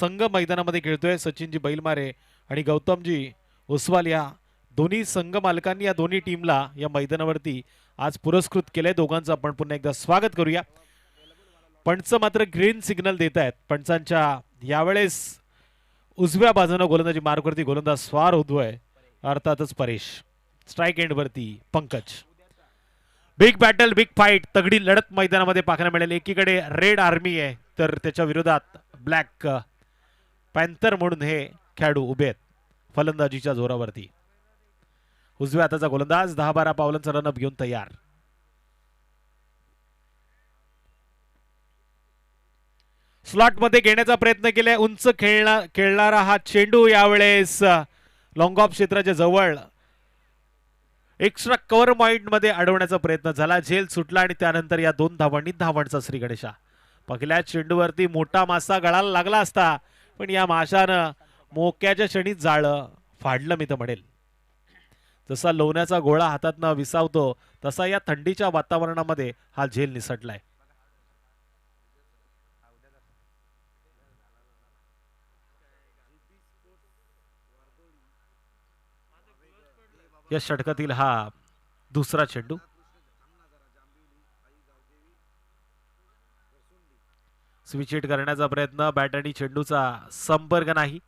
संघ मैदानामध्ये खेळतोय. सचिनजी बैलमारे आणि गौतमजी ओसवाल या दोन्ही संघ मालकांनी या दोन्ही टीमला या मैदानावरती आज पुरस्कृत केले. दोघांचं आपण पुन्हा एकदा स्वागत करूया. पंच मात्र ग्रीन सिग्नल देत आहेत. पंचांच्या यावेळेस उजव्या बाजूने गोलंदाजी मार्कवरती गोलंदाज स्वार होतोय, अर्थातच परेश. स्ट्राइक एंड वरती Pankaj. Big battle, big fight, तगडी लढत मैदानामध्ये पाहायला मिळेल. एकीकडे रेड आर्मी आहे तर त्याच्या विरोधात ब्लॅक पॅन्थर म्हणून हे खेळाडू उभे आहेत फलंदाजीच्या जोरावरती. उजव्या हाताचा गोलंदाज 10-12 पावलांचा रनअप घेऊन तयार. स्लॉट मध्ये घेण्याचा प्रयत्न केलाय. उंच खेळणारा हा चेंडू यावेळेस लॉंग ऑफ क्षेत्राच्या जवळ एक्स्ट्रा कव्हर पॉइंट मध्ये अडवण्याचा प्रयत्न झाला. झेल सुटला आणि त्यानंतर या 2 धावांनी धावांचा श्री गणेशा. पहिल्या चेंडूवरती मोठा मासा गळाला लागला असता, पण या माशानं मोक्याच्या क्षणी जाळं फाडलं मी तर म्हणेल. जसा लोण्याचा गोळा हातातनं विसावतो तसा या थंडीच्या वातावरणामध्ये हा झेल निसटलाय. या षटकातील हा दुसरा चेंडू. स्विच हिट करण्याचा प्रयत्न, बॅट आणि चेंडूचा संपर्क नाही.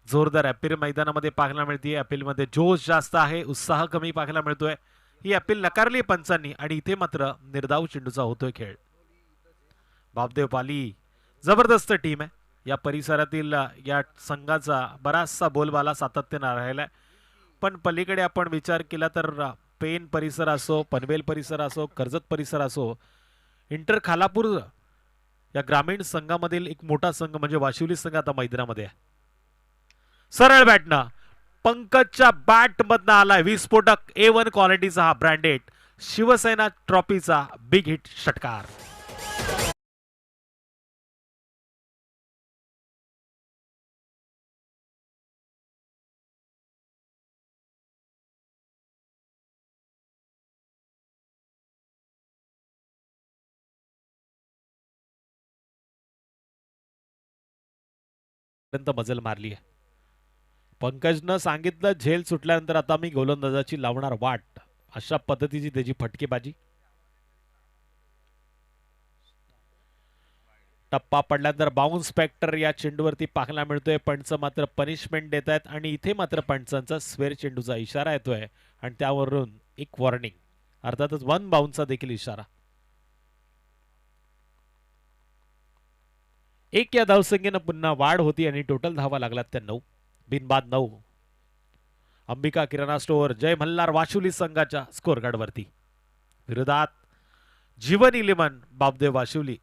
जोरदार अपील मैदानामध्ये पाहायला मिळते. अपील मध्ये जोश जास्त आहे, उत्साह कमी पाहायला मिळतोय. ही अपील नकारली पंचांनी आणि इथे मात्र निर्धाव चेंडूचा होतोय खेळ. बापदेव पाली जबरदस्त टीम आहे. या परिसरातील या संघाचा बराचसा बोलबाला सातत्याने राहिलाय. पण पलीकडे आपण विचार केला तर पेन परिसर असो, पनवेल परिसर असो, कर्जत परिसर असो, इंटर खालापूर या ग्रामीण संघामधील एक मोठा संघ म्हणजे वाशिवली संघ आता मैदानामध्ये आहे. सरळ बॅटनं पंकजच्या बॅट मधनं आलाय विस्फोटक A1 क्वालिटीचा हा ब्रँडेड शिवसेना ट्रॉफीचा बिग हिट षटकार. मजल मारली आहे. पंकजनं सांगितलं झेल सुटल्यानंतर आता मी गोलंदाजाची लावणार वाट, अशा पद्धतीची त्याची फटकेबाजी. टप्पा पडल्यानंतर बाउन्स फॅक्टर या चेंडूवरती पाहायला मिळतोय. पंच मात्र पनिशमेंट देत आहेत आणि इथे मात्र पंचांचा स्वेर चेंडूचा इशारा येतोय आणि त्यावरून एक वॉर्निंग, अर्थातच 1 बाउन्सचा देखील इशारा. एक या धावसंख्येनं पुन्हा वाढ होती आणि टोटल धावा लागलात त्या 9, बिनबाद 9. अंबिका किराणा स्टोअर जय मल्हार वाशिवली संघाच्या स्कोर कार्ड वरती. विरोधात जीवन इलेव्हन बापदेव वाशिवली.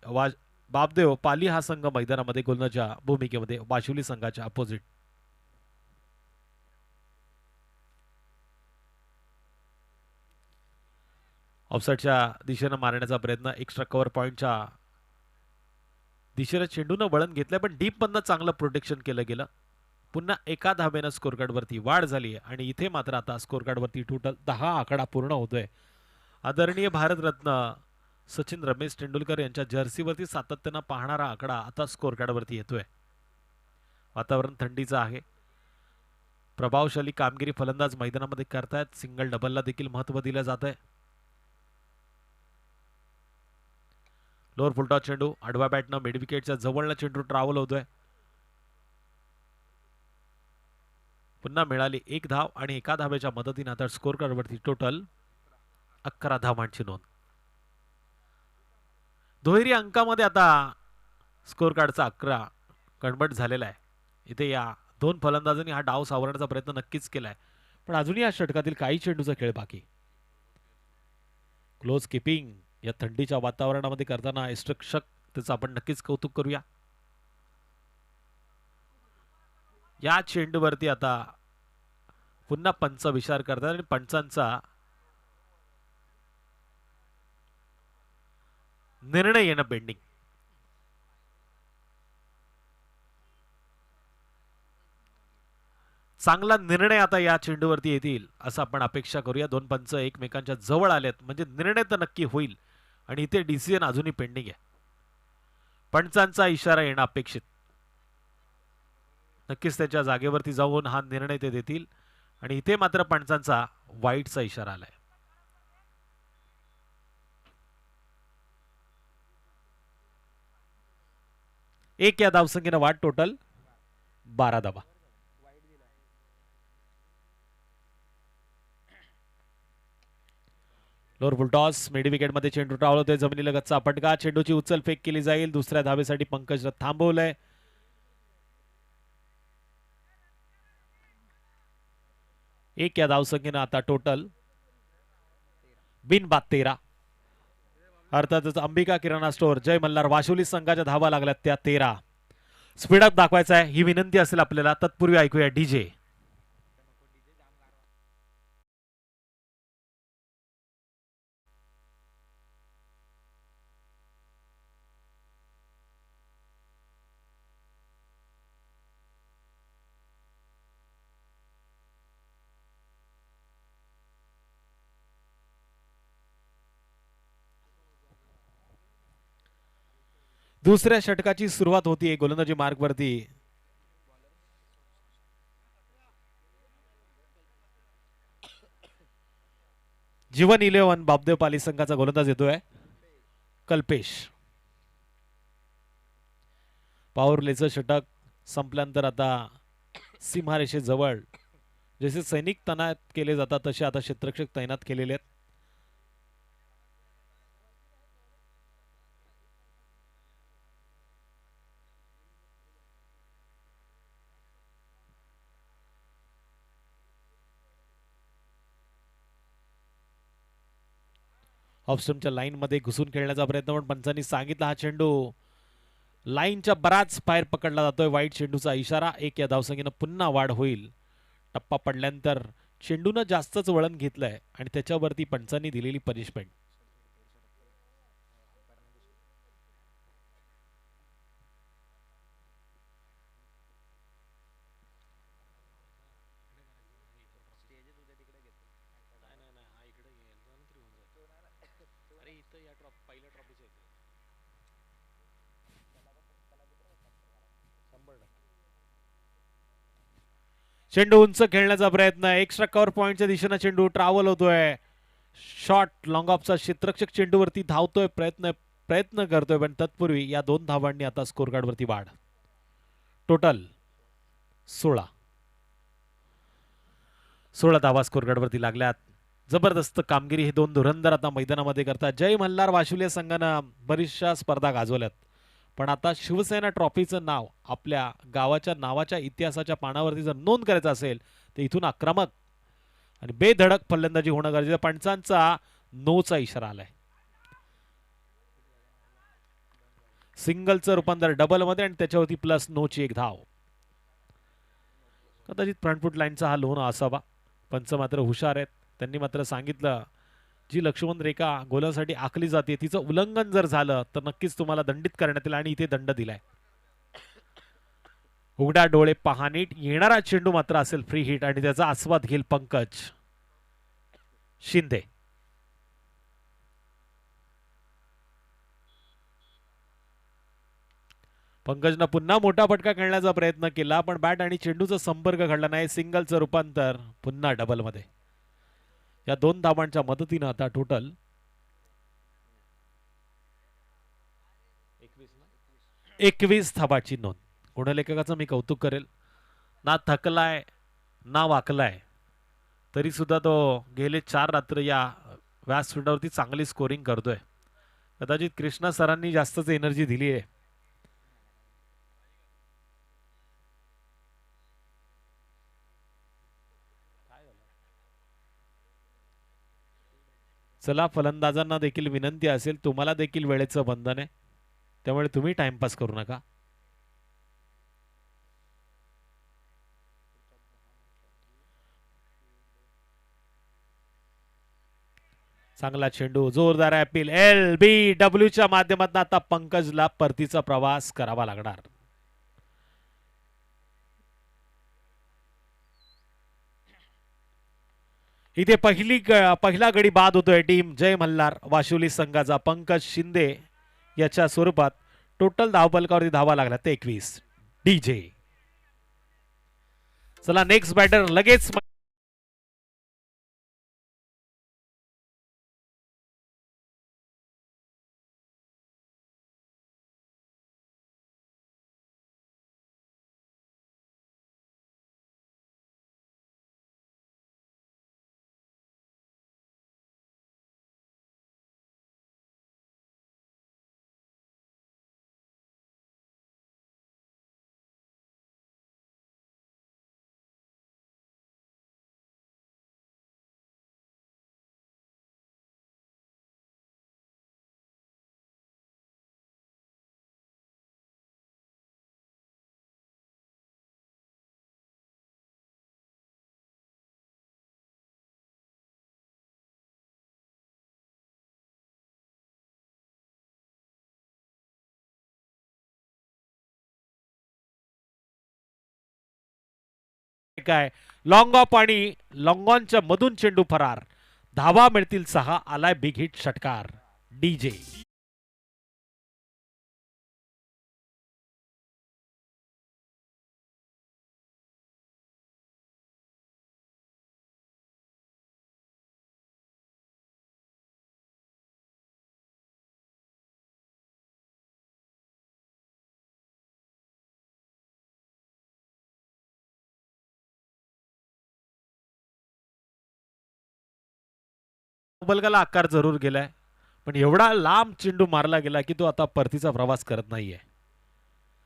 बापदेव पाली हा संघ मैदानामध्ये गोलंदाजाच्या भूमिकेमध्ये वाशिवली संघाच्या अपोजिट. ऑफसाईडच्या दिशेनं मारण्याचा प्रयत्न, एक्स्ट्रा कव्हर पॉइंटच्या दिशेला चेंडूनं वळण घेतलंय पण डीप मधनं चांगलं प्रोटेक्शन केलं गेलं. पुन्हा एका धावेनं स्कोर कार्ड वरती वाढ झाली आणि इथे मात्र आता स्कोर कार्ड वरती टोटल 10 आकडा पूर्ण होतोय. आदरणीय भारतरत्न सचिन रमेश तेंडुलकर यांच्या जर्सीवरती सातत्यानं पाहणारा आकडा आता स्कोर कार्ड वरती येतोय. वातावरण थंडीचं आहे. प्रभावशाली कामगिरी फलंदाज मैदानामध्ये करतायत. सिंगल डबलला देखील महत्व दिलं जात आहे. लोअर फुलटॉ चेंडू आडवा बॅटनं मिड विकेटच्या जवळला चेंडू ट्रॅव्हल होतोय. पुन्हा मिळाली 1 धाव आणि एका धावेच्या मदतीने आता स्कोर कार्ड वरती टोटल 11 धावांची नोंद. दुहेरी अंकामध्ये आता स्कोर कार्डचा 11 कन्वर्ट झालेला आहे. इथे या 2 फलंदाजांनी हा डाव सावरण्याचा प्रयत्न नक्कीच केलाय पण अजूनही या षटकातील काही चेंडूचा खेळ बाकी. क्लोज किपिंग या थंडीच्या वातावरणामध्ये करताना इस्ट्रक्षक त्याचं आपण नक्कीच कौतुक करूया. या चेंडूवरती आता पुन्हा पंच विचार करतात आणि पंचांचा निर्णय येणं पेंडिंग. चांगला निर्णय आता या चेंडूवरती येतील असं आपण अपेक्षा करूया. 2 पंच एकमेकांच्या जवळ आलेत म्हणजे निर्णय तर नक्की होईल आणि इथे डिसिजन अजूनही पेंडिंग आहे. पंचांचा इशारा येणं अपेक्षित. नक्कीच त्याच्या जागेवरती जाऊन हा निर्णय ते देतील आणि इथे मात्र पंचांचा वाईटचा इशारा आलाय. एक या धावसंख्येनं वाढ, टोटल 12 धावा. लोअर फुलटॉस, मिड विकेट मध्ये चेंडू टाळवतोय, जमिनीलगतचा फटका, चेंडूची उचल फेक केली जाईल. दुसऱ्या धावेसाठी पंकज थांबवलंय. एक या धावसंख्येनं आता टोटल बिनबाद 13. अर्थातच अंबिका किराणा स्टोअर, जय मल्हार वाशोली संघाच्या धावा लागल्यात त्या 13. स्पीडअप दाखवायचा आहे ही विनंती असेल आपल्याला. तत्पूर्वी ऐकूया डीजे. दुसऱ्या षटकाची सुरुवात होती गोलंदाजी मार्गवरती. जीवन 11 बापदेव पाली संघाचा गोलंदाज येतोय कल्पेश. पॉवरलेचं षटक संपल्यानंतर आता सीमारेषेजवळ जसे सैनिक तैनात केले जातात तसे आता क्षेत्ररक्षक तैनात केलेले आहेत. ऑफस्टमच्या लाईन मध्ये घुसून खेळण्याचा प्रयत्न, पण पंचांनी सांगितला हा चेंडू लाईनच्या बराच बाहेर पकडला जातोय. वाईट चेंडूचा इशारा. एक या धावसंख्येनं पुन्हा वाढ होईल. टप्पा पडल्यानंतर चेंडूनं जास्तच वळण घेतलंय आणि त्याच्यावरती पंचांनी दिलेली पनिशमेंट. चेंडू उंच खेळण्याचा प्रयत्न, एक्स्ट्रा कव्हर पॉइंटच्या दिशेने चेंडू ट्रॅव्हल होतोय. शॉट लॉंग ऑफचा क्षेत्ररक्षक चेंडूवरती धावतोय, प्रयत्न करतोय, पण तत्पूर्वी या 2 धावांनी आता स्कोर कार्ड वरती वाढ. टोटल 16 धावा स्कोर कार्ड वरती लागल्यात. जबरदस्त कामगिरी हे 2 धुरंधर आता मैदानामध्ये करतात. जय मल्हार वाशुले संघानं बरीचशा स्पर्धा गाजवल्यात, पण आता शिवसेना ट्रॉफीचं नाव आपल्या गावाच्या नावाच्या इतिहासाच्या पानावरती जर नोंद करायचं असेल तर इथून आक्रमक आणि बेधडक फलंदाजी होणं गरजेचं. पंचांचा नोचा इशारा आलाय. सिंगलचं रूपांतर डबल मध्ये आणि त्याच्यावरती प्लस नोची 1 धाव. कदाचित फ्रंटफूट लाईनचा हा लोन असावा. पंच मात्र हुशार आहेत. त्यांनी मात्र सांगितलं जी लक्ष्मण रेखा गोलासाठी आखली जाते तिचं उल्लंघन जर झालं तर नक्कीच तुम्हाला दंडित करण्यात येईल आणि इथे दंड दिलाय. उघडा डोळे पहा नीट. येणारा चेंडू मात्र असेल फ्री हिट आणि त्याचा आस्वाद घेईल पंकज शिंदे. पंकजनं पुन्हा मोठा फटका खेळण्याचा प्रयत्न केला, पण बॅट आणि चेंडूचा संपर्क घडला नाही. सिंगलचं रूपांतर पुन्हा डबल मध्ये. या 2 धावांच्या मदतीनं आता टोटल 21 धावाची नोंद. गुणलेखकाचं मी कौतुक करेल. ना थकलाय ना वाकलाय तरी सुद्धा तो गेले 4 रात्र या व्यासपीठावरती चांगली स्कोरिंग करतोय. कदाचित कृष्णा सरांनी जास्तच एनर्जी दिली आहे. चला, फलंदाजांना देखील विनंती असेल, तुम्हाला देखील वेळेचं बंधन आहे, त्यामुळे तुम्ही टाइमपास करू नका. चांगला चेंडू, जोरदार अपील. LBW च्या माध्यमातून आता पंकजला परतीचा प्रवास करावा लागणार. इथे पहिला गडी बाद होतोय टीम जय मल्हार वाशुली संघाचा. पंकज शिंदे याच्या स्वरूपात टोटल धावफलकावरती धावा लागल्या ते 21. डीजे चला नेक्स्ट बॅटर लगेच काय लॉंग ऑफ आणि लॉंगॉनच्या मधून चेंडू फरार. धावा मिळतील 6. आलाय बिग हिट षटकार डीजे. बलगाला आकार जरूर गेलाय पण एवढा लांब चेंडू मारला गेला की तो आता परतीचा प्रवास करत नाहीये.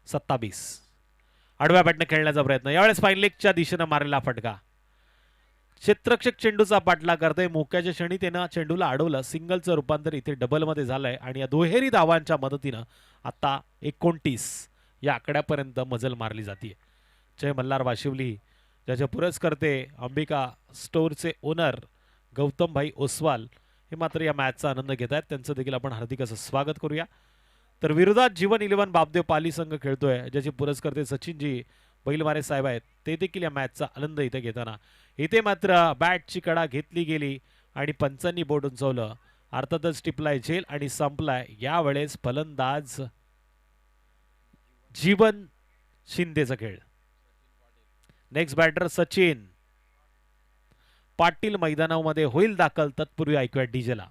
27 आडव्या बॅटने खेळण्याचा प्रयत्न यावेळेस फाईन लेगच्या दिशेने मारलेला फटका. क्षेत्ररक्षक चेंडूचा पाठलाग करतोय. मोक्याच्या क्षणी त्यानं चेंडूला अडवलं. सिंगलचं रूपांतर इथे डबल मध्ये झालंय आणि या दुहेरी धावांच्या मदतीनं आता 29 या आकड्यापर्यंत मजल मारली जाते. जय मल्हार वाशिवली ज्याचे पुरस्कर्ते अंबिका स्टोअरचे ओनर गौतमभाई ओसवाल हे मात्र या मॅचचा आनंद घेत आहेत. त्यांचं देखील आपण हार्दिक असं स्वागत करूया. तर विरोधात जीवन 11 बापदेव पाली संघ खेळतोय ज्याचे पुरस्कर्ते सचिनजी बैलमारे साहेब आहेत. ते देखील या मॅचचा आनंद इथे घेताना इथे मात्र बॅटची कडा घेतली गेली आणि पंचांनी बोट उंचवलं. अर्थातच टिपलाय झेल आणि संपलाय. यावेळेस फलंदाज जीवन शिंदेचा खेळ. नेक्स्ट बॅटर सचिन पाटील मैदानामध्ये होईल दाखल. तत्पूर्वी ऐकूया डीजेला.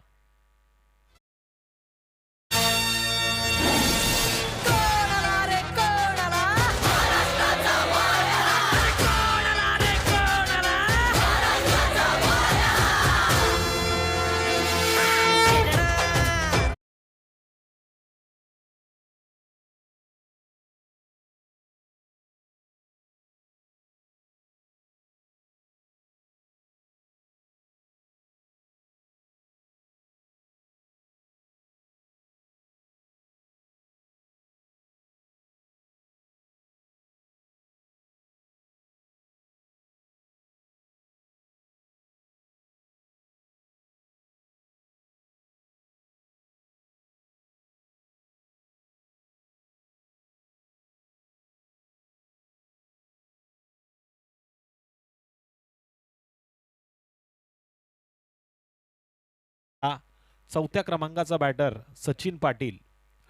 चौथ्या क्रमांकाचा बॅटर सचिन पाटील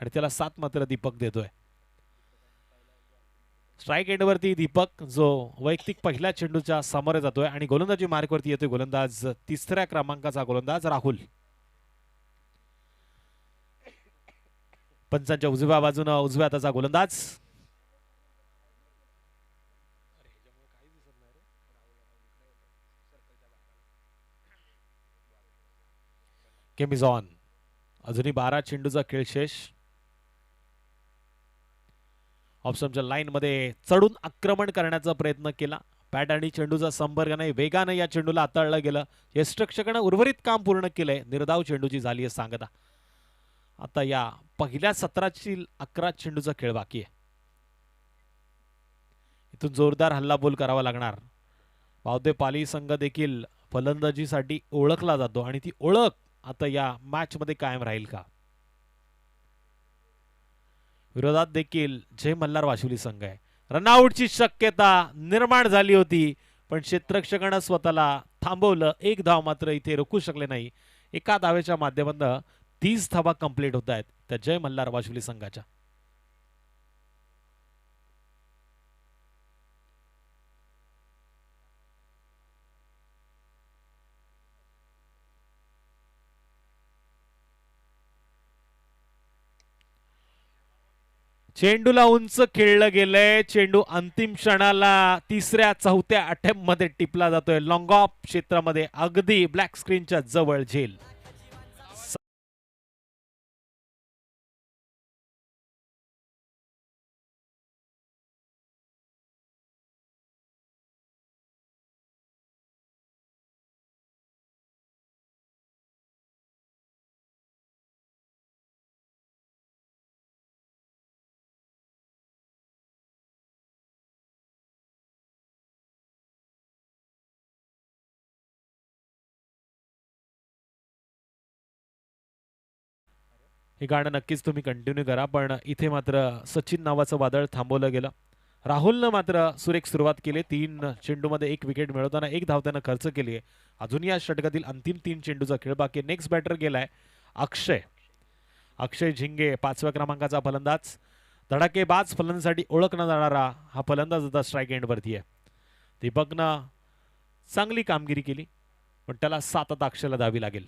आणि त्याला 7 मात्र दीपक देतोय. स्ट्राईक एंडवरती दीपक जो वैयक्तिक पहिल्या चेंडूच्या सामोरे जातोय आणि गोलंदाजी मार्कवरती येतोय गोलंदाज 3ऱ्या क्रमांकाचा गोलंदाज राहुल. पंचांच्या उजव्या बाजूने उजव्या हाताचा गोलंदाज केमिझॉन. अजूनही 12 चेंडूचा खेळ शेष. ऑप्शनच्या लाईन मध्ये चढून आक्रमण करण्याचा प्रयत्न केला. बॅट आणि चेंडूचा संपर्क नाही. वेगाने या चेंडूला हाताळलं गेलं. यष्टरक्षकानं उर्वरित काम पूर्ण केलंय. निर्धाव चेंडूची झाली आहे सांगता. आता या पहिल्या 17ची 11 चेंडूचा खेळ बाकी आहे. इथून जोरदार हल्लाबोल करावा लागणार. बावदे पाली संघ देखील फलंदाजीसाठी ओळखला जातो आणि ती ओळख आता या मॅच मध्ये कायम राहील का. विरोधात देखील जय मल्हार वाशिवली संघ आहे. रनआउटची शक्यता निर्माण झाली होती पण क्षेत्ररक्षकानं स्वतःला थांबवलं. 1 धाव मात्र इथे रोखू शकले नाही. एका धावेच्या माध्यमातून 30 धावा कंप्लीट होत आहेत त्या जय मल्हार वाशिवली संघाच्या. चेंडूला उंच खेळलं गेलंय. चेंडू अंतिम क्षणाला तिसऱ्या चौथ्या अटेम्प्ट मध्ये टिपला जातोय. लॉंग ऑफ क्षेत्रामध्ये अगदी ब्लॅक स्क्रीनच्या जवळ झेल. हे गाणं नक्कीच तुम्ही कंटिन्यू करा, पण इथे मात्र सचिन नावाचं वादळ थांबवलं गेलं. राहुलनं मात्र सुरेख सुरुवात केली. 3 चेंडूमध्ये 1 विकेट मिळवताना 1 धाव त्यानं खर्च केली आहे. अजून या षटकातील अंतिम 3 चेंडूचा खेळ बाकी. नेक्स्ट बॅटर गेलाय अक्षय. अक्षय झिंगे 5व्या क्रमांकाचा फलंदाज. धडाकेबाज फलंदासाठी ओळखला जाणारा हा फलंदाज आता स्ट्राईक एंडवरती आहे. दीपकनं चांगली कामगिरी केली, पण त्याला 7 आता अक्षयला द्यावी लागेल.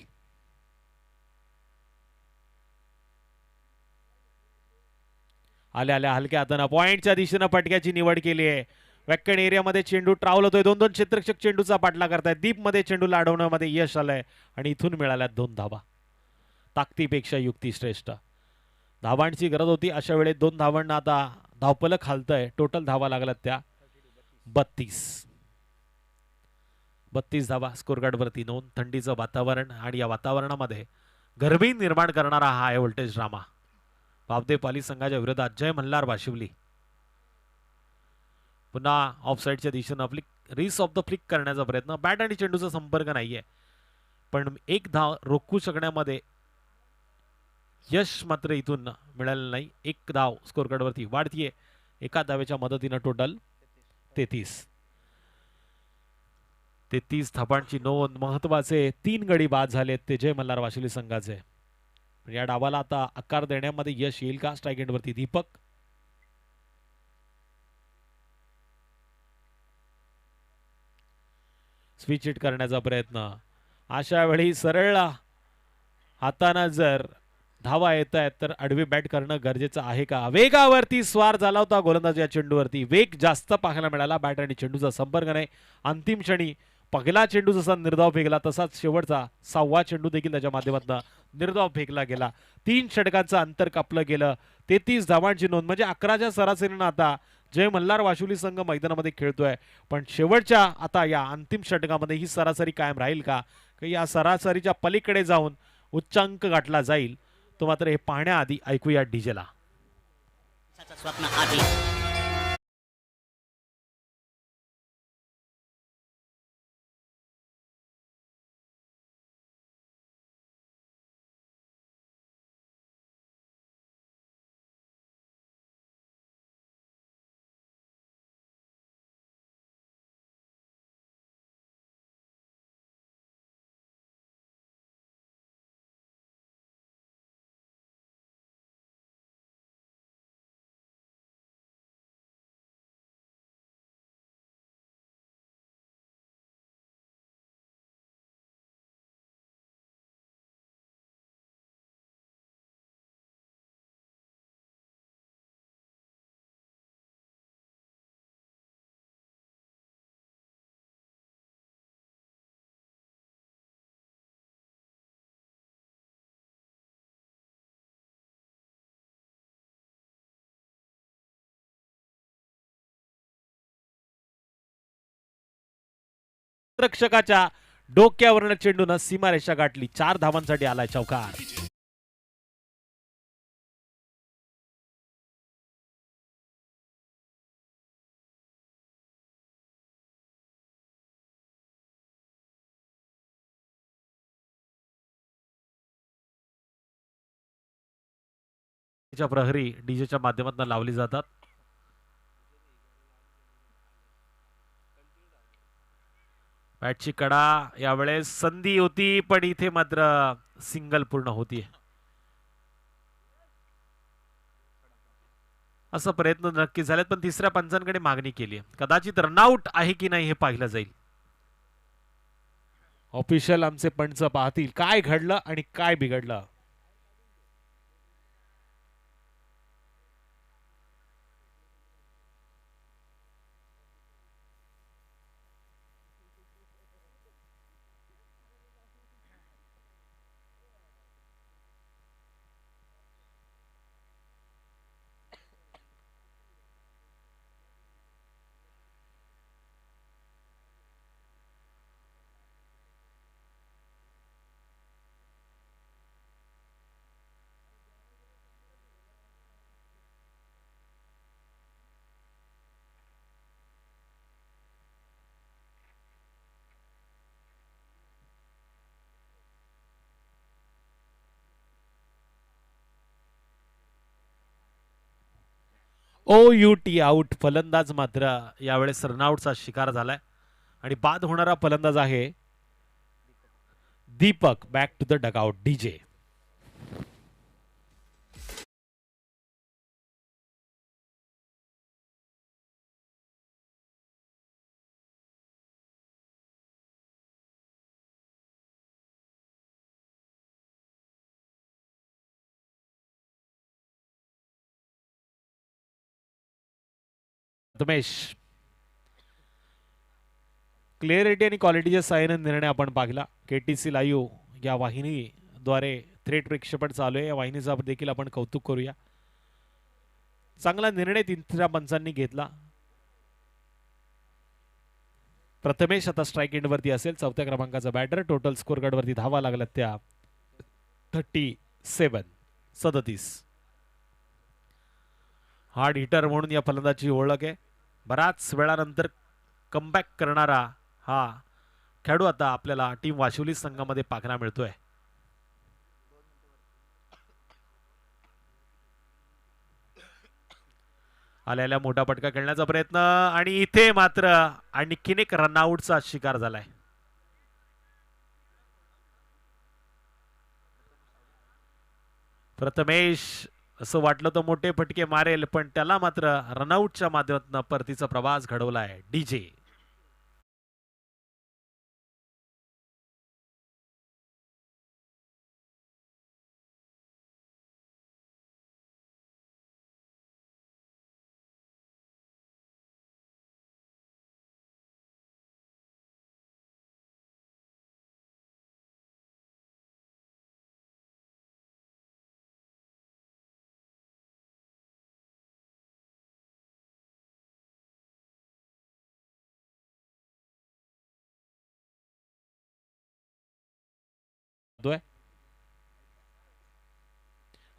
आल्या आल्या हलक्या हातानं पॉइंटच्या दिशेनं पटक्याची निवड केली आहे. वेक्कण एरियामध्ये चेंडू ट्रावल होतोय. 2-2 क्षेत्ररक्षक चेंडूचा पाठला करतायत. दीपमध्ये चेंडूला अडवण्यामध्ये यश आलंय आणि इथून मिळाल्या 2 धावा. ताकदीपेक्षा युक्ती श्रेष्ठ. धावांची गरज होती अशा वेळेत 2 धावांना आता धावपलक हालतंय. टोटल धावा लागल्यात त्या 32 धावा स्कोर कार्डवरती नोंद. थंडीचं वातावरण आणि या वातावरणामध्ये गरमी निर्माण करणारा हा हाय व्होल्टेज ड्रामा. बापदे पाली संघाच्या विरोधात जय मल्हार वाशिवली. पुन्हा ऑफ साईडच्या दिशेनं फ्लिक रिस ऑफ द फ्लिक करण्याचा प्रयत्न. बॅट आणि चेंडूचा संपर्क नाहीये, पण 1 धाव रोखू शकण्यामध्ये यश मात्र इथून मिळालं नाही. 1 धाव स्कोर कार्डवरती वाढतीये. एका धावेच्या मदतीनं टोटल 33 धावांची नोंद. महत्वाचे 3 गडी बाद झालेत ते जय मल्हार वाशिवली संघाचे. या डावाला आता आकार देण्यामध्ये यश येईल का? स्ट्राईक एंडवरती दीपक. स्विच हिट करण्याचा प्रयत्न. अशा वेळी सरळ हाताना जर धावा येत आहेत तर आडवी बॅट करणं गरजेचं आहे का? वेगावरती स्वार झाला होता गोलंदाज या चेंडूवरती. वेग जास्त पाहायला मिळाला. बॅट आणि चेंडूचा संपर्क नाही. अंतिम क्षणी पहिला चेंडू जसा निर्धाव फेकला तसाच शेवटचा 6वा चेंडू देखील त्याच्या माध्यमातून निर्धाव फेकला गेला. 3 षटकांचं अंतर कापलं गेलं. 33 धावांची नोंद म्हणजे 11च्या सरासरीनं आता जय मल्हार वाशिवली संघ मैदानामध्ये खेळतोय. पण शेवटच्या आता या अंतिम षटकामध्ये ही सरासरी कायम राहील का? या सरासरीच्या पलीकडे जाऊन उच्चांक गाठला जाईल तो मात्र हे पाहण्याआधी ऐकूया डीजेला. रक्षकाच्या डोक्यावरनं चेंडूनं सीमारेषा गाठली. 4 धावांसाठी आलाय चौकार. प्रहरी डीजेच्या माध्यमातून लावली जातात. बॅटची कडा यावेळेस संधी होती, पण इथे मात्र सिंगल पूर्ण होती. असं प्रयत्न नक्की झालेत, पण तिसऱ्या पंचांकडे मागणी केली. कदाचित रनआउट आहे की नाही हे पाहिलं जाईल. ऑफिशियल आमचे पंच पाहतील काय घडलं आणि काय बिघडलं. OUT out. फलंदाज मात्र यावेळेस रनआउटचा शिकार झालाय आणि बाद होणारा फलंदाज आहे Deepak. Back to the dugout. DJ. Prathamesh. Clarity आणि क्वालिटीच्या साहाय्याने निर्णय आपण पाहिला. KTC लाईव्ह या वाहिनीद्वारे थेट प्रक्षेपण चालू आहे. या वाहिनीचा देखील आपण कौतुक करूया. चांगला निर्णय तिसऱ्या पंचांनी घेतला. प्रथमेश आता स्ट्राईक एंडवरती असेल. चौथ्या क्रमांकाचा बॅटर. टोटल स्कोर कार्डवरती धावा लागल्यात त्या 37. हार्ड हिटर म्हणून या फलंदाची ओळख आहे. बराच वेळानंतर कमबॅक करणारा हा खेळाडू आता आपल्याला टीम वाशिवली संघामध्ये पाहायला मिळतोय. आल्याला मोठा पटका खेळण्याचा प्रयत्न आणि इथे मात्र आणखीन एक रनआउटचा शिकार झालाय. प्रथमेश असं वाटलं तर मोठे फटके मारेल, पण त्याला मात्र रनआउटच्या माध्यमातून परतीचा प्रवास घडवलाय DJ.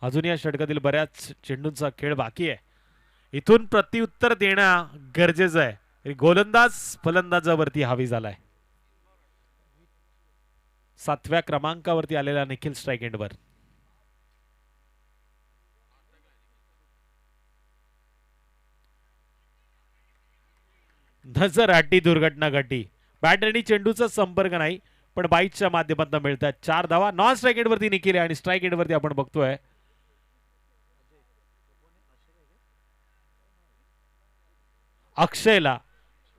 अजून या षटकातील बऱ्याच चेंडूंचा खेळ बाकी आहे. इथून प्रत्युत्तर देणं गरजेचं आहे. गोलंदाज फलंदाजावरती हावी झालाय. 7व्या क्रमांकावरती आलेला निखिल स्ट्राईक एंडवर. नजर अड्डी दुर्घटना घडली. बॅट आणि चेंडूचा संपर्क नाही, पण बाईटच्या माध्यमातून मिळतात 4 धावा. नॉन स्ट्राईक एंडवरती निखिल आणि स्ट्राईक एंडवरती आपण बघतोय अक्षयला.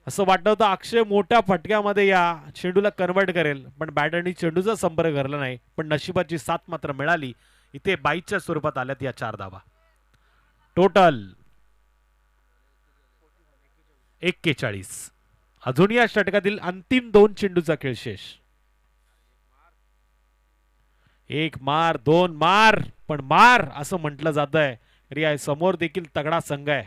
असं वाटतं होतं अक्षय मोठ्या फटक्यामध्ये या चेंडूला कन्वर्ट करेल, पण बॅट आणि चेंडूचा संपर्क घडला नाही. पण नशिबाची साथ मात्र मिळाली. इथे बाईटच्या स्वरूपात आल्यात या 4 धावा. टोटल 41. अजून या षटकातील अंतिम 2 चेंडूचा खेळ शेष. 1 मार 2 मार, पण मार असं म्हटलं जात आहे. रिया समोर देखील तगडा संघ आहे.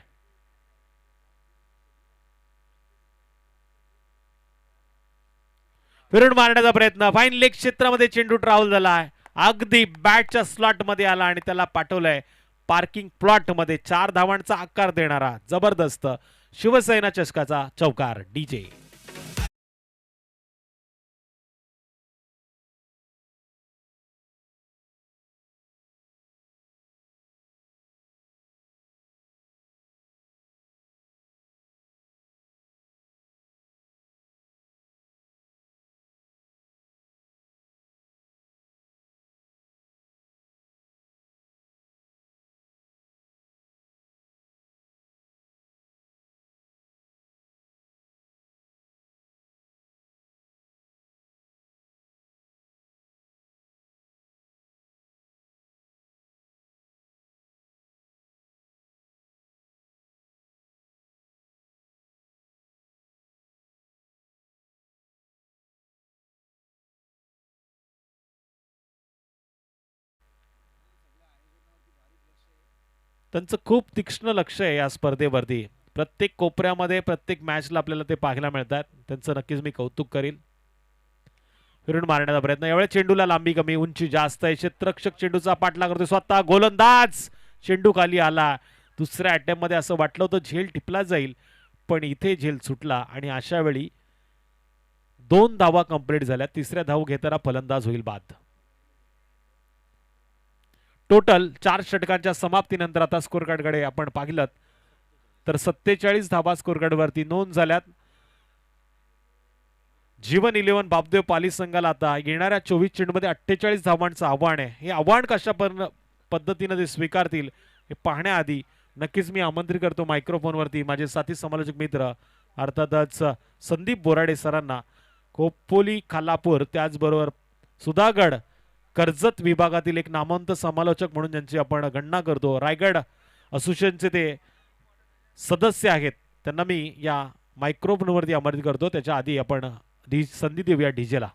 फिरून मारण्याचा प्रयत्न. फाईन लेग क्षेत्रामध्ये चेंडू ट्रॅव्हल झालाय. अगदी बॅटच्या स्लॉट मध्ये आला आणि त्याला पाठवलंय पार्किंग प्लॉट मध्ये. 4 धावांचा आकार देणारा जबरदस्त शिवसेना चषकाचा चौकार DJ. त्यांचं खूप तीक्ष्ण लक्ष आहे या स्पर्धेवरती. प्रत्येक कोपऱ्यामध्ये प्रत्येक मॅचला आपल्याला ते पाहायला मिळतात. त्यांचं नक्कीच मी कौतुक करीन. फिरून मारण्याचा प्रयत्न. यावेळी चेंडूला लांबी कमी, उंची जास्त आहे. क्षेत्ररक्षक चेंडूचा पाठलाग करतोय. स्वतः गोलंदाज चेंडू खाली आला. दुसऱ्या अटेम्प्ट मध्ये असं वाटलं होतं झेल टिपला जाईल, पण इथे झेल सुटला आणि अशा वेळी 2 धावा कंप्लीट झाल्या. तिसऱ्या धाव घेताना फलंदाज होईल बाद. टोटल 4 षटकांच्या समाप्तीनंतर आता स्कोर कार्डकडे आपण पाहिलं तर 47 धाबा स्कोर कार्डवरती नोंद झाल्यात. जीवन 11 बापदेव पाली संघाला आता येणाऱ्या 24 चेंडूमध्ये 48 धावांचं आव्हान आहे. हे आव्हान कशा पद्धतीने ते स्वीकारतील हे पाहण्याआधी नक्कीच मी आमंत्रित करतो मायक्रोफोनवरती माझे साथी समालोचक मित्र अर्थातच संदीप बोराडे सरांना. खोपोली खालापूर त्याचबरोबर सुधागड कर्जत विभागातील एक नामवंत समालोचक म्हणून ज्यांची आपण गणना करतो, रायगड असोसिएशनचे ते सदस्य आहेत, त्यांना मी या मायक्रोफोनवरती आमंत्रित करतो. त्याच्या आधी आपण संधी देऊया डीजेला.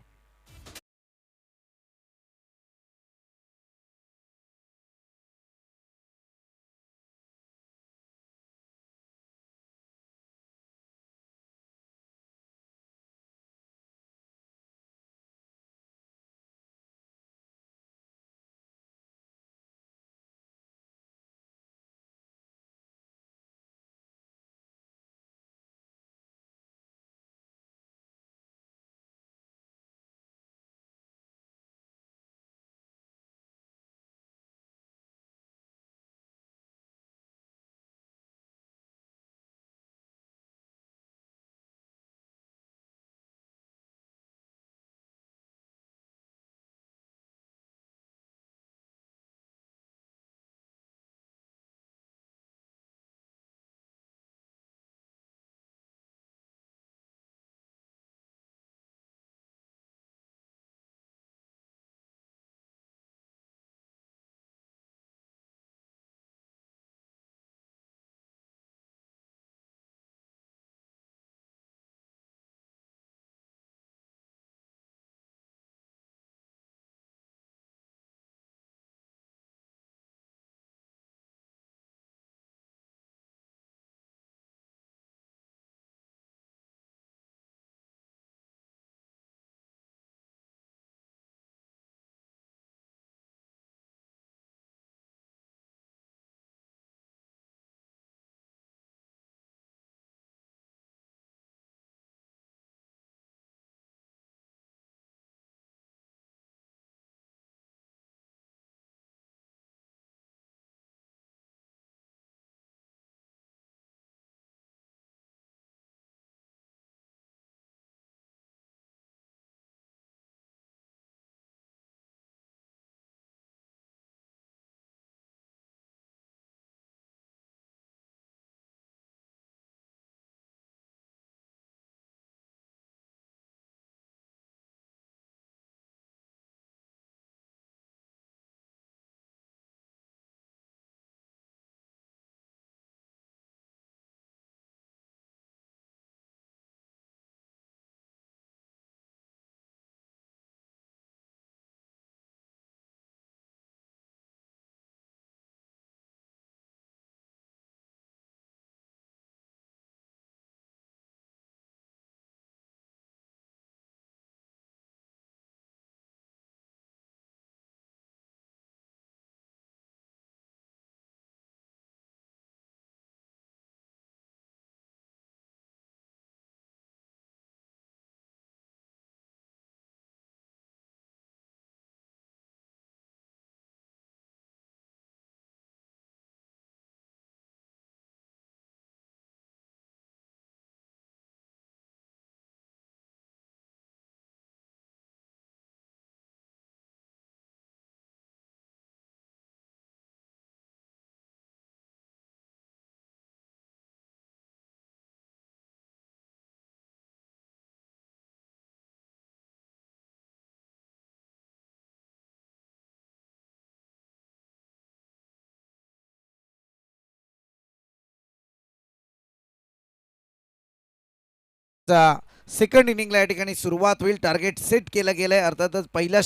सेकंड इनिंगला या ठिकाणी सुरुवात होईल. टार्गेट सेट केलं गेलंय. अर्थातच पहिल्या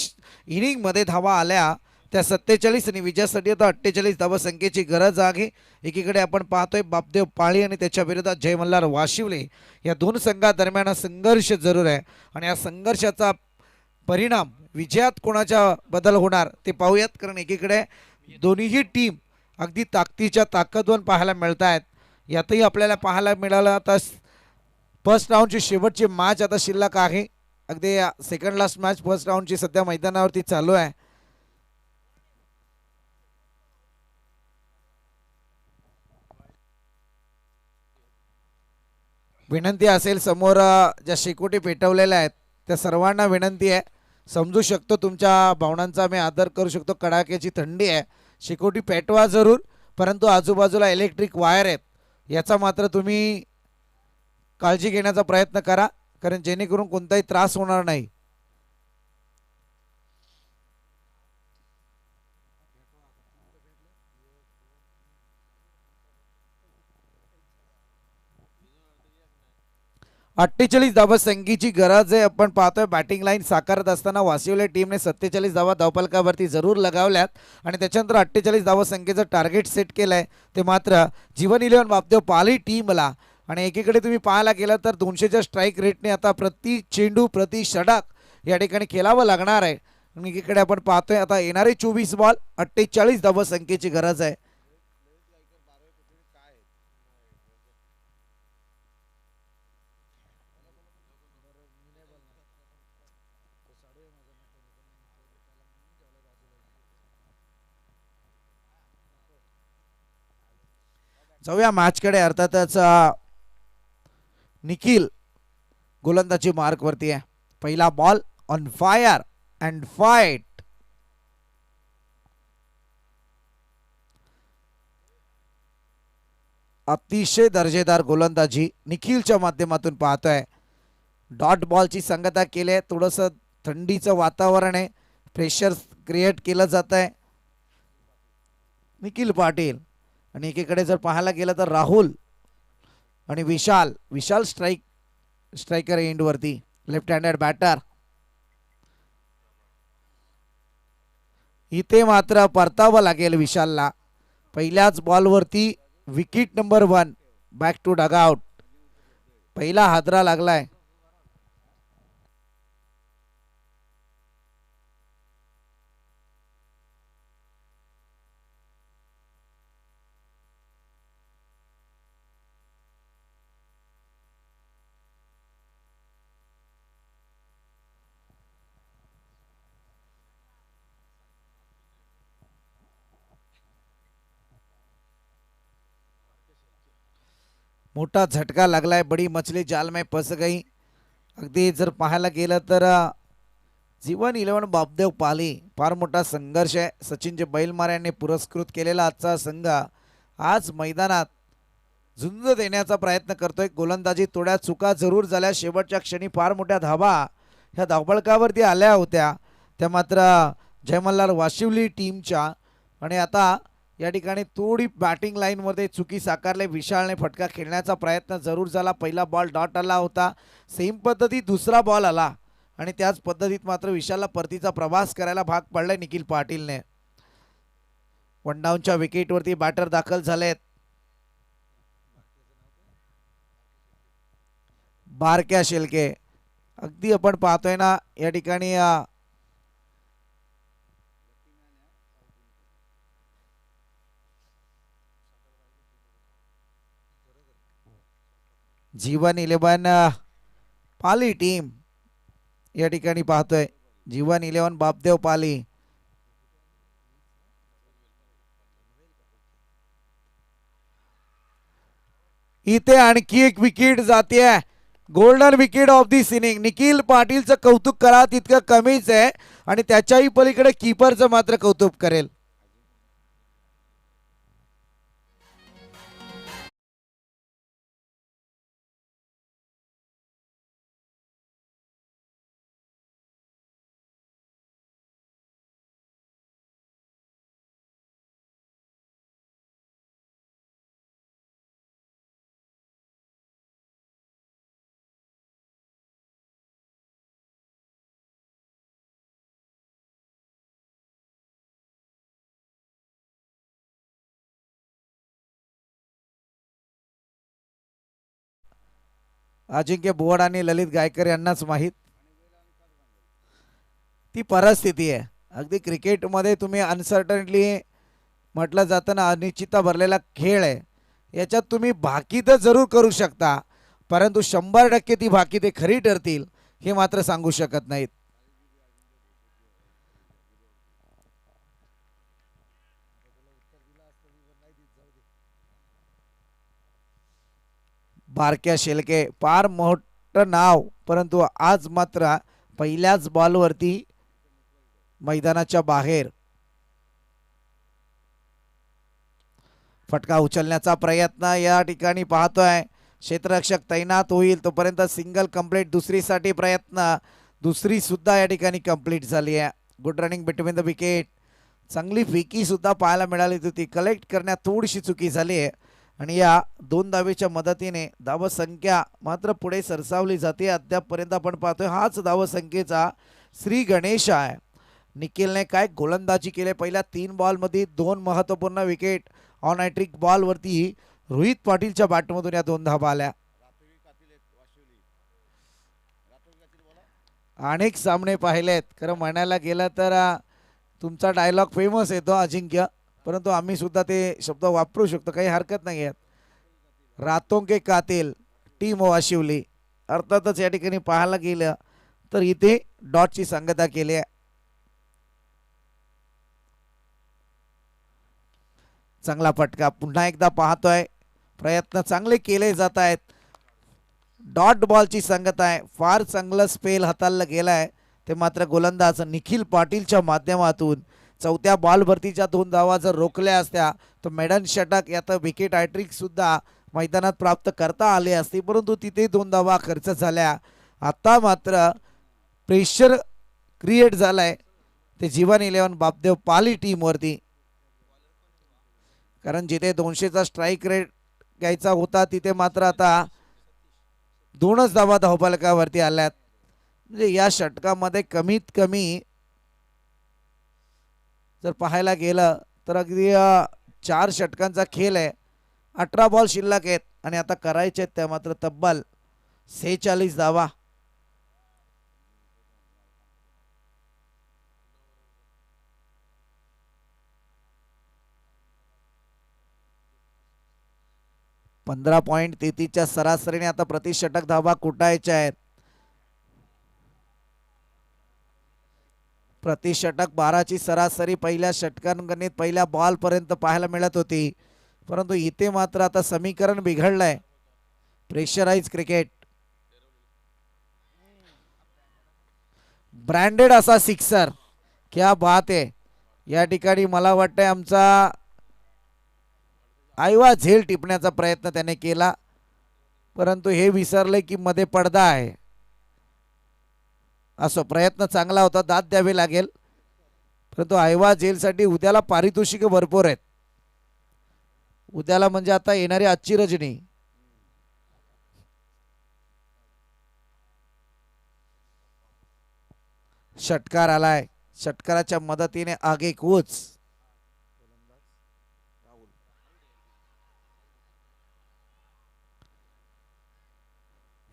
इनिंगमध्ये धावा आल्या त्या 47 आणि विजयासाठी आता 48 धावा संख्येची गरज आहे. एकीकडे आपण पाहतोय बापदेव पाळी आणि त्याच्या विरोधात जय मल्हार वाशिवले या दोन संघादरम्यान संघर्ष जरूर आहे आणि या संघर्षाचा परिणाम विजयात कोणाच्या बदल होणार ते पाहूयात. कारण एकीकडे दोन्हीही टीम अगदी ताकदीच्या ताकदवान पाहायला मिळत आहेत. यातही आपल्याला पाहायला मिळालं आता फर्स्ट राऊंडची शेवटची मॅच आता शिल्लक आहे. अगदी सेकंड लास्ट मॅच फर्स्ट राऊंडची सध्या मैदानावरती चालू आहे. विनंती असेल समोर ज्या शेकोटी पेटवलेल्या आहेत त्या सर्वांना विनंती आहे, समजू शकतो तुमच्या भावनांचा मी आदर करू शकतो, कडाक्याची थंडी आहे, शेकोटी पेटवा जरूर, परंतु आजूबाजूला इलेक्ट्रिक वायर आहेत याचा मात्र तुम्ही काळजी घेण्याचा प्रयत्न करा, कारण जेणेकरून कोणताही त्रास होणार नाही. अठ्ठेचाळीस धावा संख्येची गरज आहे. आपण पाहतोय बॅटिंग लाईन साकारत असताना वासिवले टीमने 47 धावा धावफलकावरती जरूर लगावल्यात आणि त्याच्यानंतर 48 धावा संख्येचं टार्गेट सेट केलंय, ते मात्र जीवन इलेव्हन बापदेव पाली टीमला. आणि एकीकडे तुम्ही पाहायला गेलं तर 200च्या स्ट्राईक रेटने आता प्रति चेंडू प्रति षटक या ठिकाणी खेळावं लागणार आहे. आणि एकीकडे आपण पाहतोय आता येणारे 24 बॉल 48 धावा संख्येची गरज आहे. जाऊया मॅचकडे. अर्थातच निखिल गोलंदाजी मार्क वरती आहे. पहिला ball on fire and fight. अतिशय दर्जेदार गोलंदाजी निखिलच्या माध्यमातून पाहतोय. डॉट बॉलची संगता केली आहे, थोडंसं थंडीचं वातावरण आहे, प्रेशर क्रिएट केलं जात आहे. निखिल पाटील आणि एकीकडे जर पाहायला गेलं तर राहुल आणि विशाल विशाल स्ट्रायकर एंड वरती लेफ्ट हँडेड बॅटर. इथे मात्र परतावं लागेल विशालला. पहिल्याच बॉलवरती wicket number 1, back to dugout. पहिला हादरा लागलाय. मोठा झटका लागलाय. बडी मछली जाल में फस गई. अगदी जर पाहायला गेलं तर जीवन इलेव्हन बापदेव पाली फार मोठा संघर्ष आहे. सचिनचे बैलमार यांनी पुरस्कृत केलेला आजचा संघ आज मैदानात झुंज देण्याचा प्रयत्न करतोय. गोलंदाजी थोड्या चुका जरूर झाल्या. शेवटच्या क्षणी फार मोठ्या धावा ह्या धावबळकावरती आल्या होत्या, त्या मात्र जयमल्लाल वाशिवली टीमच्या. आणि आता या ठिकाणी थोडी बॅटिंग लाईनमध्ये चुकी साकारले. विशालने फटका खेळण्याचा प्रयत्न जरूर झाला. पहिला बॉल डॉट आला होता, सेम पद्धतीत दुसरा बॉल आला आणि त्याच पद्धतीत मात्र विशालला परतीचा प्रवास करायला भाग पडलाय निखिल पाटीलने. वन डाऊनच्या विकेटवरती बॅटर दाखल झालेत. बारक्या शेलके. अगदी आपण पाहतोय ना या ठिकाणी जीवन इलेव्हन पाली टीम या ठिकाणी पाहतोय. जीवन इलेव्हन बापदेव पाली. इथे आणखी एक विकेट जाते, golden wicket of this inning. Nikhil पाटीलचं कौतुक करा तितकं कमीच आहे आणि त्याच्याही पलीकडे कीपरचं मात्र कौतुक करेल. अजिंक्य बोर्ड आणि ललित गायकर यांनाच माहीत ती परिस्थिती आहे. अगदी क्रिकेटमध्ये तुम्ही अनसर्टनली म्हटलं जातं ना, अनिश्चितता भरलेला खेळ आहे. याच्यात तुम्ही भाकी तर जरूर करू शकता, परंतु 100% ती भाकी ते खरी ठरतील हे मात्र सांगू शकत नाहीत. बारक्या शेलके फार मोठं नाव, परंतु आज मात्र पहिल्याच बॉलवरती मैदानाच्या बाहेर. फटका उचलण्याचा प्रयत्न या ठिकाणी पाहतोय, क्षेत्ररक्षक तैनात होईल तोपर्यंत सिंगल कंप्लीट. दुसरीसाठी प्रयत्न, दुसरी सुद्धा या ठिकाणी कंप्लीट झाली आहे. Good running between the wicket. चांगली फेकी सुद्धा पाहायला मिळाली होती, कलेक्ट करण्यात थोडीशी चुकी झाली आहे आणि या 2 धावेच्या मदतीने धावसंख्या मात्र पुढे सरसावली जाते. अद्यापपर्यंत आपण पाहतोय हाच धावसंख्येचा श्री गणेश आहे. निखिलने काय गोलंदाजी केले, पहिल्या 3 बॉलमध्ये 2 महत्त्वपूर्ण विकेट. ऑन हॅट्रिक बॉलवरती रोहित पाटीलच्या बॅटमधून या 2 धावा आल्या. अनेक सामने पाहिलेत, खरं म्हणायला गेलं तर तुमचा डायलॉग फेमस येतो अजिंक्य, परंतु आम्ही सुद्धा ते शब्द वापरू शकतो, काही हरकत नाही आहे. रातों के कातिल टीम वाशिवली. अर्थातच या ठिकाणी पाहायला गेलं तर इथे डॉटची सांगता केली आहे. चांगला फटका पुन्हा एकदा पाहतोय, प्रयत्न चांगले केले जात आहेत. डॉट बॉलची संगत आहे, फार चांगलं स्पेल हाताळलं गेलाय. ते मात्र गोलंदाज निखिल पाटीलच्या माध्यमातून 4थ्या बॉलवरतीच्या 2 धावा जर रोखल्या असत्या तर मेडन षटक यात विकेट हॅट्रिक सुद्धा मैदानात प्राप्त करता आले असते, परंतु तिथे 2 धावा खर्च झाल्या. आता मात्र प्रेशर क्रिएट झालाय ते जीवन 11 बापदेव पाली टीमवरती, कारण जिथे 200चा स्ट्राईक रेट घ्यायचा होता तिथे मात्र आता 2च धावा धावफलकावरती आल्यात. म्हणजे या षटकामध्ये कमीत कमी जर पाहायला गेलं तर अगदी 4 षटकांचा खेळ आहे. 18 बॉल शिल्लक आहेत आणि आता करायचे त्या मात्र तब्बल 46 धावा. .33च्या सरासरीने आता प्रति षटक धावा कुटायच्या आहेत. प्रति षटक 12ची सरासरी पहिल्या षटकांगणित पहिल्या बॉल पर्यंत पाहायला मिळत होती, परंतु इथे मात्र आता समीकरण बिघडलंय. प्रेशराइज क्रिकेट, ब्रँडेड असा सिक्सर, क्या बात आहे. या ठिकाणी मला वाटतंय आमचा आयवा झेल टिपण्याचा प्रयत्न त्याने केला, परंतु हे विसरले की मध्ये पडदा आहे. असो, प्रयत्न चांगला होता, दाद द्यावे लागेल, परंतु आयवा झेलसाठी उद्याला पारितोषिक भरपूर आहेत. उद्याला म्हणजे आता येणारी आजची रजनी. षटकार आलाय, षटकाराच्या मदतीने आगेकूच.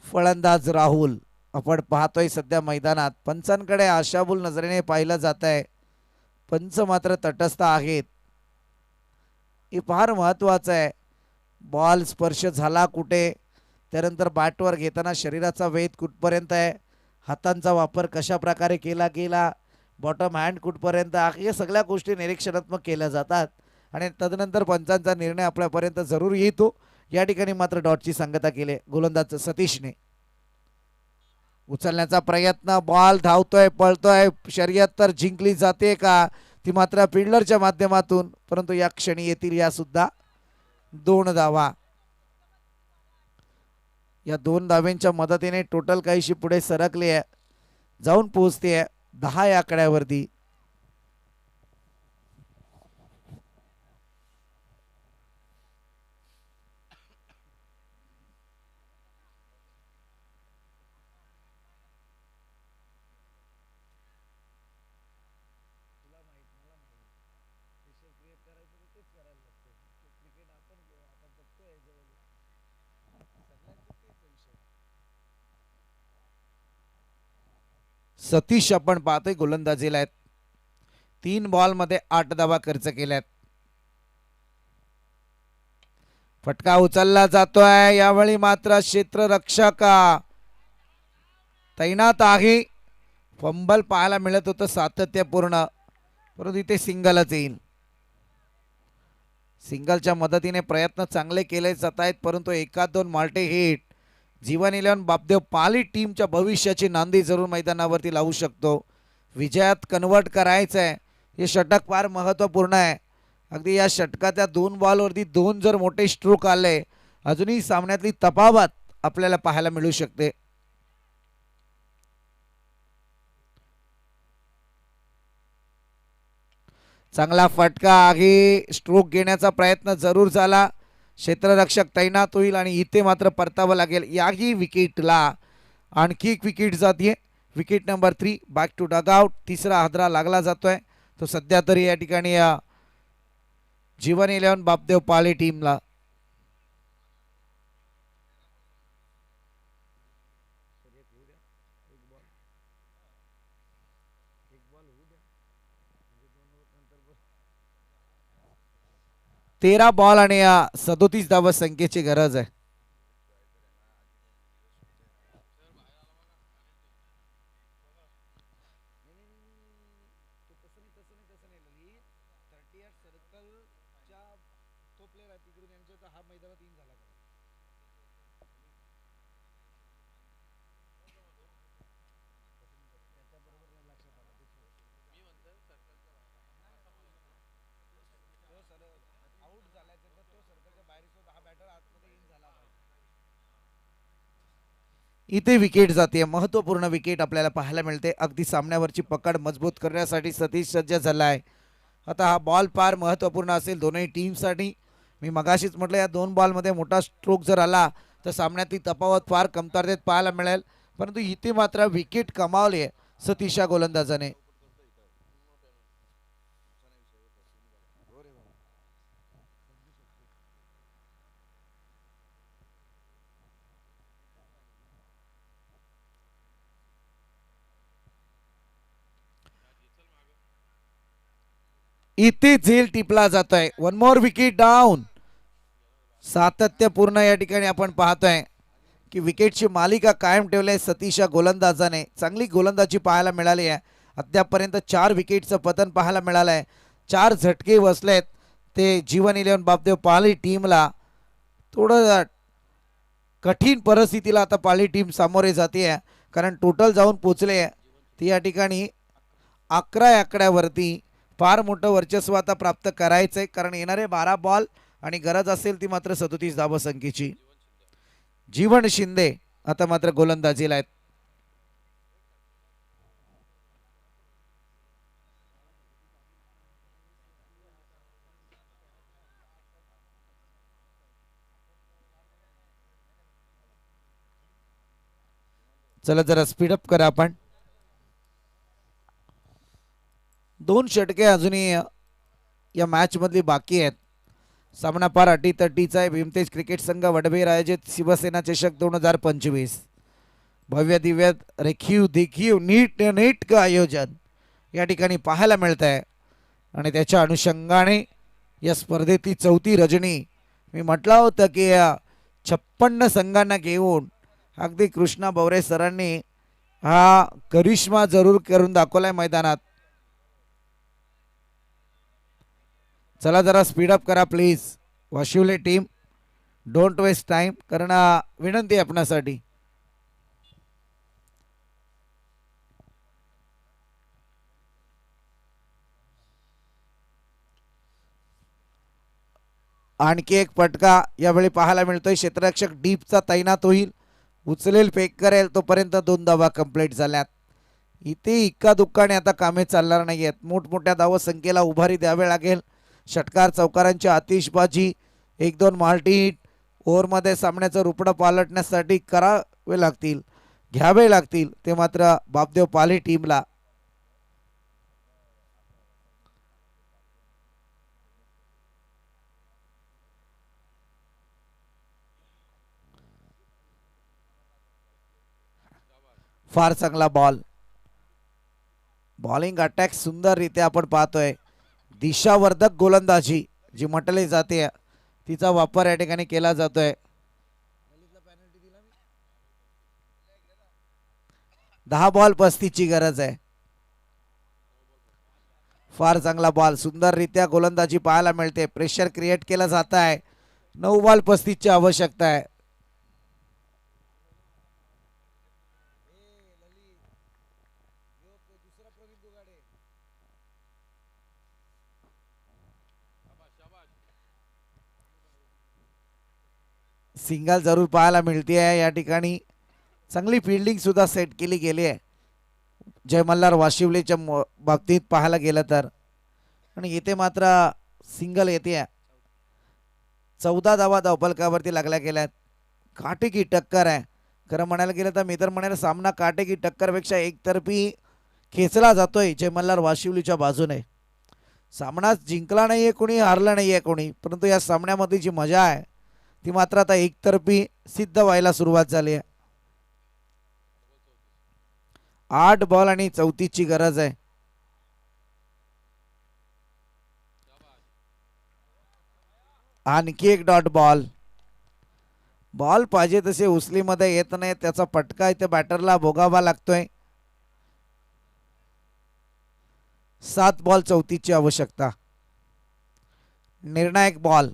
फलंदाज राहुल आपण पाहतोय सध्या मैदानात. पंचांकडे आशाबुल नजरेने पाहिलं जात आहे, पंच मात्र तटस्थ आहेत. हे फार महत्वाचं आहे. बॉल स्पर्श झाला कुठे, त्यानंतर बॅटवर घेताना शरीराचा वेध कुठपर्यंत आहे, हातांचा वापर कशा प्रकारे केला गेला, बॉटम हँड कुठपर्यंत, या सगळ्या गोष्टी निरीक्षणात्मक केल्या जातात आणि तदनंतर पंचांचा निर्णय आपल्यापर्यंत जरूर येतो. या ठिकाणी मात्र डॉटची सांगता केली गोलंदाज सतीशने. उचलण्याचा प्रयत्न, बॉल धावतोय पळतोय, शर्यत तर जिंकली जाते का ती मात्र फिल्डरच्या माध्यमातून, परंतु या क्षणी येतील या सुद्धा 2 धावा. या 2 धाव्यांच्या मदतीने टोटल काहीशी पुढे सरकली आहे, जाऊन पोहोचते 10 या आकड्यावरती. सतीश आपण पाहतोय गोलंदाजीला आहेत. 3 बॉल मध्ये 8 धावा खर्च केल्यात. फटका उचलला जातोय, यावेळी मात्र क्षेत्ररक्षक तैनात आहे. फंबल पाहायला मिळत होतं सातत्यपूर्ण, परंतु इथे सिंगलच येईल. सिंगलच्या मदतीने प्रयत्न चांगले केले जात आहेत, परंतु एकाच दोन माल्टे हिट जीवन 11 बापदेव पाली टीमच्या भविष्याची नांदी जरूर मैदानावरती लावू शकतो. विजयात कन्वर्ट करायचं आहे, हे षटक फार महत्त्वपूर्ण आहे. अगदी या षटकाच्या 2 बॉलवरती 2 जर मोठे स्ट्रोक आले, अजूनही सामन्यातली तफावत आपल्याला पाहायला मिळू शकते. चांगला फटका आहे, स्ट्रोक घेण्याचा प्रयत्न जरूर झाला. क्षेत्ररक्षक तैनात होईल आणि इथे मात्र परतावं लागेल. याही विकेटला आणखी एक विकेट जाते. Wicket number 3 back to dugout. तिसरा हादरा लागला जातोय तो सध्या तरी या ठिकाणी जीवन 11 बापदेव पाली टीमला. तेरा बॉल आणि 37 धावा संख्येची गरज आहे. इथे विकेट जाते, महत्त्वपूर्ण विकेट आपल्याला पाहायला मिळते. अगदी सामन्यावरची पकड मजबूत करण्यासाठी सतीश सज्ज झाला आहे. आता हा बॉल फार महत्त्वपूर्ण असेल दोन्ही टीमसाठी. मी मगाशीच म्हटलं या 2 बॉलमध्ये मोठा स्ट्रोक जर आला तर सामन्यातली तफावत फार कमतरतेत पाहायला मिळेल, परंतु इथे मात्र विकेट कमावली आहे सतीशा गोलंदाजाने. इथे झेल टिपला जातोय. 1 मोर विकेट डाऊन. सातत्यपूर्ण या ठिकाणी आपण पाहतोय की विकेटची मालिका कायम ठेवली आहे सतीशा गोलंदाजाने. चांगली गोलंदाजी पाहायला मिळाली आहे. अद्यापपर्यंत 4 विकेटचं पतन पाहायला मिळालं आहे. 4 झटके बसलेत ते जीवन 11 बापदेव पाली टीमला. थोडं कठीण परिस्थितीला आता पाली टीम सामोरे जाते, कारण टोटल जाऊन पोचले ती या ठिकाणी 11 आकड्यावरती. फार मोठं वर्चस्व आता प्राप्त करायचंय, कारण येणारे 12 बॉल आणि गरज असेल ती मात्र 37 धावसंख्येची. जीवन शिंदे आता मात्र गोलंदाजीला आहेत. चला जरा स्पीडअप करा आपण. 2 षटके अजूनही या मॅच मधली बाकी आहेत. सामना फार अटीतटीचा आहे. भीमतेज क्रिकेट संघ वडभेर आयोजित शिवसेना चषक 2025. भव्य दिव्य रेखीव देखीव नीट आयोजन या ठिकाणी पाहायला मिळत आहे आणि त्याच्या अनुषंगाने या स्पर्धेतली 4थी रजनी. मी म्हटलं होतं की 56 संघांना घेऊन अगदी कृष्णा बवरे सरांनी हा करिश्मा जरूर करून दाखवलाय मैदानात. चला जरा स्पीडअप करा please Washivale team. Don't waste time, कारण विनंती आहे आपणासाठी. आणखी एक फटका यावेळी पाहायला मिळतोय. क्षेत्ररक्षक डीपचा तैनात होईल, उचलेल फेक करेल तोपर्यंत 2 धावा कंप्लीट झाल्यात. इथे इक्का दुक्काने आता कामे चालणार नाही आहेत. मोठमोठ्या धावसंख्येला उभारी द्यावे लागेल. षटकार चौकारांची आतिषबाजी, 1-2 माल्टी हिट ओव्हरमध्ये सामन्याचं रुपडं पालटण्यासाठी करावे लागतील, घ्यावे लागतील ते मात्र बापदेव पाली टीमला. फार चांगला बॉल. बॉलिंग अटॅक सुंदररित्या आपण पाहतोय. दिशावर्धक गोलंदाजी जी म्हटली जाते तिचा वापर या ठिकाणी केला जातोय. 10 बॉल 35 ची गरज आहे. फार चांगला बॉल, सुंदररित्या गोलंदाजी पाहायला मिळते. प्रेशर क्रिएट केलं जात आहे. 9 बॉल 35 ची आवश्यकता आहे. सिंगल जरूर पाहायला मिळते आहे या ठिकाणी. चांगली फिल्डिंग सुद्धा सेट केली गेली आहे जय मल्हार वाशिवलीच्या बाबतीत पाहायला गेलं तर. आणि इथे मात्र सिंगल येते. 14 धावा धावफलकावरती लागल्या गेल्यात. काटेकी टक्कर आहे. खरं म्हणायला गेलं तर मी तर म्हणेल सामना काटेकी टक्करपेक्षा एकतर्फी खेचला जातोय जय मल्हार वाशिवलीच्या बाजूने. सामना जिंकला नाहीये कोणी, हारला नाहीये कोणी, परंतु या सामन्यामध्ये जी मजा आहे ती मात्र आता एकतर्फी सिद्ध व्हायला सुरुवात झाली आहे. 8 बॉल आणि 34 ची गरज आहे. आणखी एक डॉट बॉल. बॉल पाहिजे तसे उचलीमध्ये येत नाही, त्याचा फटका इथे बॅटरला भोगावा लागतोय. 7 बॉल 34 ची आवश्यकता. निर्णायक बॉल.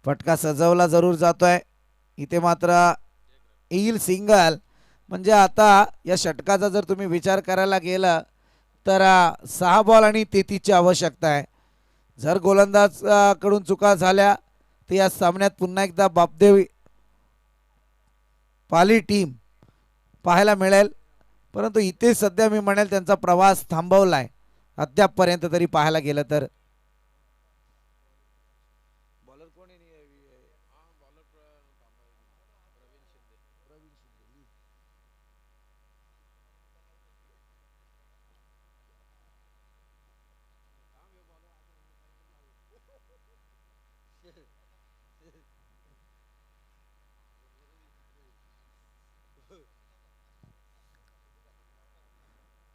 फटका सजवला जरूर जातोय. इथे मात्र येईल सिंगल. म्हणजे आता या षटकाचा जर तुम्ही विचार करायला गेला तर 6 बॉल आणि 33 ची आवश्यकता आहे. जर गोलंदाज कडून चुका झाल्या तर या सामन्यात पुन्हा एकदा बापदेवी पाली टीम पाहायला मिळेल. परंतु इथे सध्या मी म्हणेल त्यांचा प्रवास थांबवलाय अद्यापपर्यंत तरी पाहायला गेलं तर.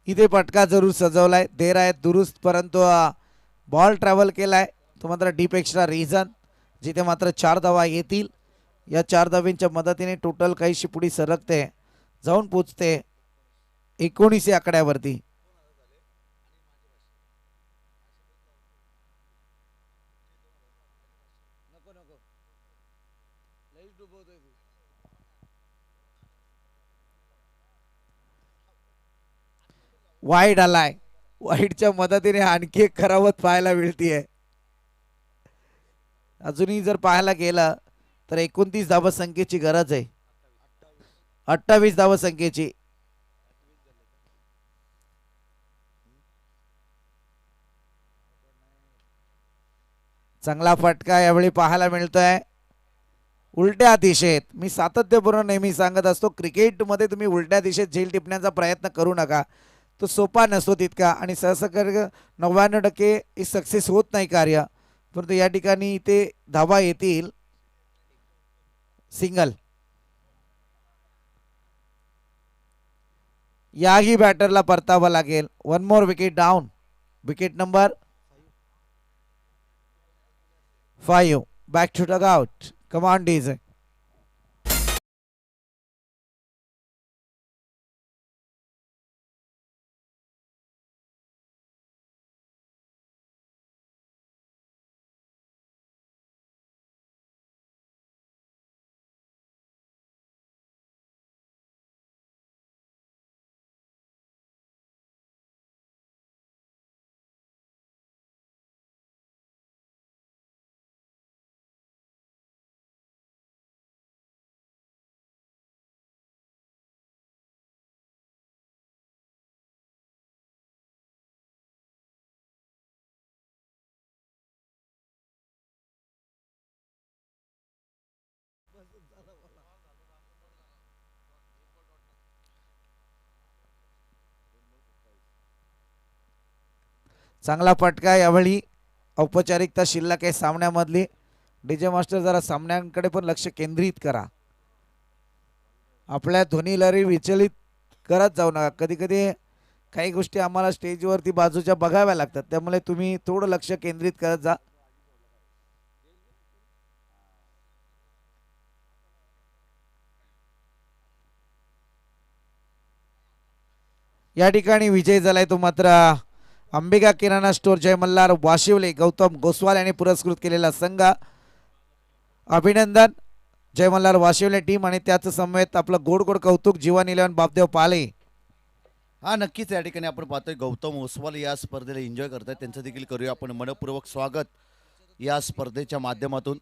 इथे फटका जरूर सजवलाय. देर आहे दुरुस्त, परंतु बॉल ट्रॅव्हल केलाय तो मात्र डीप एक्स्ट्रा रिझन, जिथे मात्र 4 धावा येतील. या 4 धावींच्या मदतीने टोटल काहीशी पुढे सरकते, जाऊन पोचते 19 या आकड्यावरती. वाईड आलाय. वाईडच्या मदतीने आणखी एक करावत पाहायला मिळतीये. अजूनही जर पाहायला गेलं तर 29 धावसंख्येची गरज आहे. 28 धावसंख्येची. चांगला फटका यावेळी पाहायला मिळतोय उलट्या दिशेत. मी सातत्यपूर्ण नेहमी सांगत असतो क्रिकेटमध्ये तुम्ही उलट्या दिशेत झेल टिपण्याचा प्रयत्न करू नका. तो सोपा नसतो तितका आणि सहसा 99% सक्सेस होत नाही कार्य. परंतु या ठिकाणी इथे धावा येतील. सिंगल. याही बॅटरला परतावं लागेल. 1 more wicket down. Wicket number 5. Back to dugout. Come on DJ. चांगला फटका यावेळी. औपचारिकता शिल्लक आहे सामन्यामधली. डीजे मास्टर जरा सामन्यांकडे पण लक्ष केंद्रित करा. आपल्या ध्वनी लहरी विचलित करत जाऊ नका. कधी कधी काही गोष्टी आम्हाला स्टेजवरती बाजूच्या बघाव्या लागतात, त्यामुळे तुम्ही थोडं लक्ष केंद्रित करत जा. या ठिकाणी विजय झालाय तो मात्र अंबिका किराणा स्टोर जय मल्हार वाशिवले गौतम गोस्वाल यांनी पुरस्कृत केलेला संघ. अभिनंदन जय मल्हार वाशिवले टीम आणि त्याच समवेत आपलं गोड गोड कौतुक जीवन 11 बापदेव पाले. हा नक्कीच या ठिकाणी आपण पाहतोय गौतम ओसवाल या स्पर्धेला एन्जॉय करतायत, त्यांचं देखील करूया आपण मनपूर्वक स्वागत या स्पर्धेच्या माध्यमातून.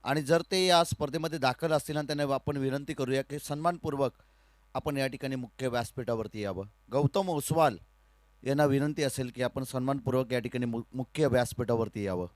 आणि जर ते या स्पर्धेमध्ये दाखल असतील ना त्यांना आपण विनंती करूया की सन्मानपूर्वक आपण या ठिकाणी मुख्य व्यासपीठावरती यावं. गौतम ओसवाल यांना विनंती असेल की आपण सन्मानपूर्वक या ठिकाणी मुख्य व्यासपीठावरती यावं.